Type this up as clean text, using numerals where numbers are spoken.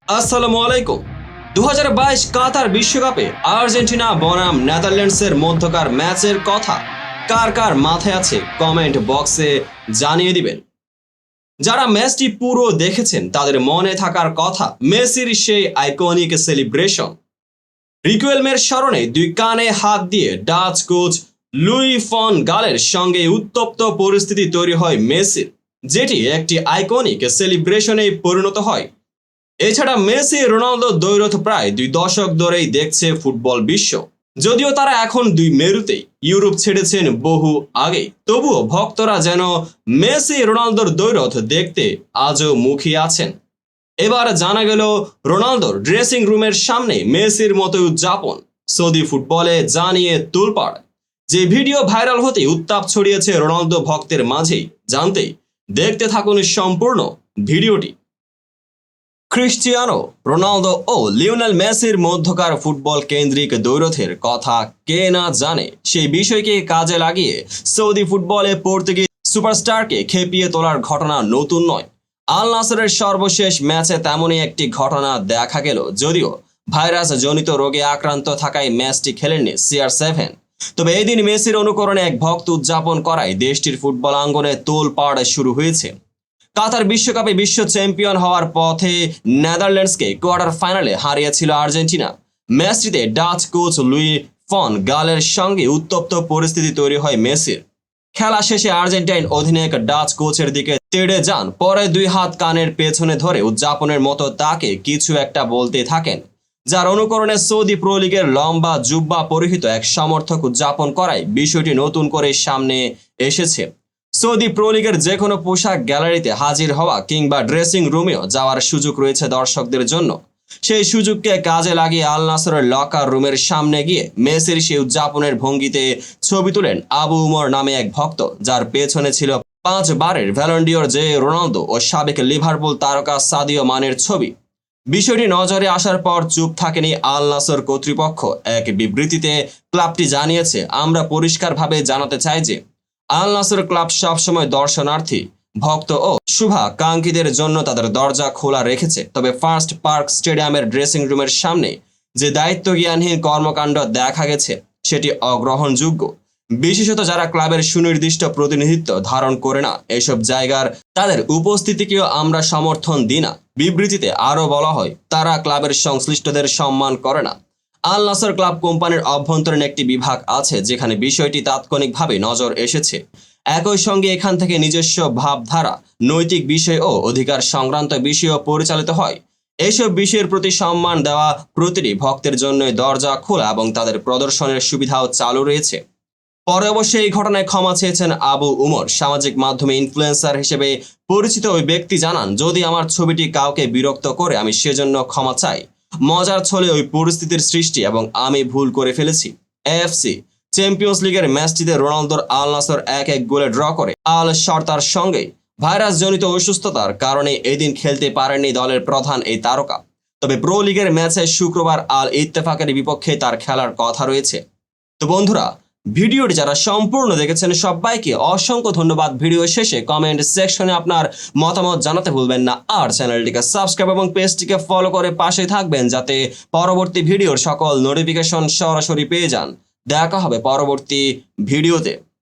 আসসালামু আলাইকুম। 2022 কাতার বিশ্বকাপে আর্জেন্টিনা বনাম নেদারল্যান্ডসের মধ্যকার ম্যাচের কথা কার কার মাথায় আছে কমেন্ট বক্সে জানিয়ে দিবেন। যারা ম্যাচটি পুরো দেখেছেন তাদের মনে থাকার কথা মেসির সেই আইকনিক সেলিব্রেশন। রিকুয়েলমের স্মরণে দুই কানে হাত দিয়ে ডাচ কোচ লুই ফন গালের সঙ্গে উত্তপ্ত পরিস্থিতি তৈরি হয় মেসির, যেটি একটি আইকনিক সেলিব্রেশনে পরিণত হয়। এছাড়া মেসি রোনালদো দ্বৈরথ প্রায় 2 দশক ধরেই দেখছে ফুটবল বিশ্ব। যদিও তারা এখন দুই মেরুতেই ইউরোপ ছেড়েছেন বহু আগেই, তবুও ভক্তরা যেন মেসি রোনালদোর দ্বৈরথ দেখতে আজও মুখিয়ে আছেন। এবার জানা গেল রোনালদোর ড্রেসিং রুমের সামনে মেসির মতো উদযাপন। সৌদি ফুটবলে জানিয়ে তোলপাড় যে ভিডিও ভাইরাল হতে উত্তাপ ছড়িয়েছে রোনালদো ভক্তের মাঝেই। জানতেই দেখতে থাকুন সম্পূর্ণ ভিডিওটি। ক্রিস্টিয়ানো রোনালদো ও লিওনেল মেসির মধ্যকার ফুটবল কেন্দ্রিক দ্বৈরথের কথা কে না জানে। সেই বিষয়কে কাজে লাগিয়ে সৌদি ফুটবলে পর্তুগিজ সুপারস্টারকে খেপিয়ে তোলার ঘটনা নতুন নয়। আল নাসরের সর্বশেষ ম্যাচে তেমনই একটি ঘটনা দেখা গেল। যদিও ভাইরাস জনিত রোগে আক্রান্ত থাকায় ম্যাচটি খেলেননি CR7, তবে এদিন মেসির অনুকরণে এক ভক্ত উদযাপন করায় দেশটির ফুটবল আঙ্গনে তোলপাড় শুরু হয়েছে। কাতার বিশ্বকাপে বিশ্ব চ্যাম্পিয়ন হওয়ার পথে নেদারল্যান্ডসকে কোয়ার্টার ফাইনালে হারিয়েছিল আর্জেন্টিনা। ম্যাচটিতে ডাচ কোচ লুই ফন গালের সঙ্গে উত্তপ্ত পরিস্থিতি তৈরি হয় মেসির। খেলা শেষে আর্জেন্টাইন অধিনায়ক ডাচ কোচের দিকে তেড়ে যান, পরে দুই হাত কানের পেছনে ধরে উদযাপনের মতো তাকে কিছু একটা বলতে থাকেন, যার অনুকরণে সৌদি প্রো লিগের লম্বা জুব্বা পরিহিত এক সমর্থক উদযাপন করায় বিষয়টি নতুন করে সামনে এসেছে। সৌদি প্রো লিগের যে কোনো পোশাক গ্যালারিতে হাজির হওয়া কিংবা ড্রেসিং রুমেও যাওয়ার সুযোগ রয়েছে দর্শকদের জন্য। সেই সুযোগকে কাজে লাগিয়ে আল নাসরের লকার রুমের সামনে গিয়ে মেসির সেই উদযাপনের ভঙ্গিতে ছবি তুলেন আবু উমর নামে এক ভক্ত, যার পেছনে ছিল 5 বারের ভ্যালন্ডিয়র যে রোনালদো ও সাবেক লিভারপুল তারকা সাদিও মানের ছবি। বিষয়টি নজরে আসার পর চুপ থাকেনি আল নাসর কর্তৃপক্ষ। এক বিবৃতিতে ক্লাবটি জানিয়েছে, আমরা পরিষ্কারভাবে জানাতে চাই যে আল নাসর ক্লাব সবসময় দর্শনার্থী, ভক্ত ও শুভাকাঙ্ক্ষীদের জন্য তাদের দরজা খোলা রেখেছে। তবে ফার্স্ট পার্ক স্টেডিয়ামের ড্রেসিং রুমের সামনে যে দায়িত্বজ্ঞানহীন কর্মকাণ্ড দেখা গেছে সেটি অগ্রহণযোগ্য, বিশেষত যারা ক্লাবের সুনির্দিষ্ট প্রতিনিধিত্ব ধারণ করে না। এসব জায়গার তাদের উপস্থিতিকেও আমরা সমর্থন দিই না। বিবৃতিতে আরও বলা হয়, তারা ক্লাবের সংশ্লিষ্টদের সম্মান করে না। আল নাসর ক্লাব কোম্পানির অভ্যন্তরীণ একটি বিভাগ আছে যেখানে বিষয়টি তাৎক্ষণিকভাবে নজর এসেছে। একই সঙ্গে এখান থেকে নিজস্ব ভাবধারা, নৈতিক বিষয় ও অধিকার সংক্রান্ত বিষয়ও পরিচালিত হয়। এসব বিষয়ের প্রতি সম্মান দেওয়া প্রতিটি ভক্তের জন্যই দরজা খোলা এবং তাদের প্রদর্শনের সুবিধাও চালু রয়েছে। পরে অবশ্যই এই ঘটনায় ক্ষমা চেয়েছেন আবু উমর। সামাজিক মাধ্যমে ইনফ্লুয়েন্সার হিসেবে পরিচিত ওই ব্যক্তি জানান, যদি আমার ছবিটি কাউকে বিরক্ত করে আমি সেজন্য ক্ষমা চাই। মজার ছলে ওই পরিস্থিতির সৃষ্টি এবং আমি ভুল করে ফেলেছি। AFC চ্যাম্পিয়ন্স লিগের ম্যাচটিতে রোনালদোর আল নাসর 1-1 গোলে ড্র করে আল শর্তার সঙ্গে। ভাইরাসজনিত অসুস্থতার কারণে এদিন খেলতে পারেননি দলের প্রধান এই তারকা। তবে প্রো লিগের ম্যাচে শুক্রবার আল ইত্তেফাকের বিপক্ষে তার খেলার কথা রয়েছে। তো বন্ধুরা, ভিডিওটি যারা সম্পূর্ণ দেখেছেন সবাইকে অসংখ্য ধন্যবাদ। ভিডিও শেষে কমেন্ট সেকশনে আপনার মতামত জানাতে ভুলবেন না। আর চ্যানেলটিকে সাবস্ক্রাইব এবং পেজটিকে ফলো করে পাশে থাকবেন যাতে পরবর্তী ভিডিওর সকল নোটিফিকেশন সরাসরি পেয়ে যান। দেখা হবে পরবর্তী ভিডিওতে।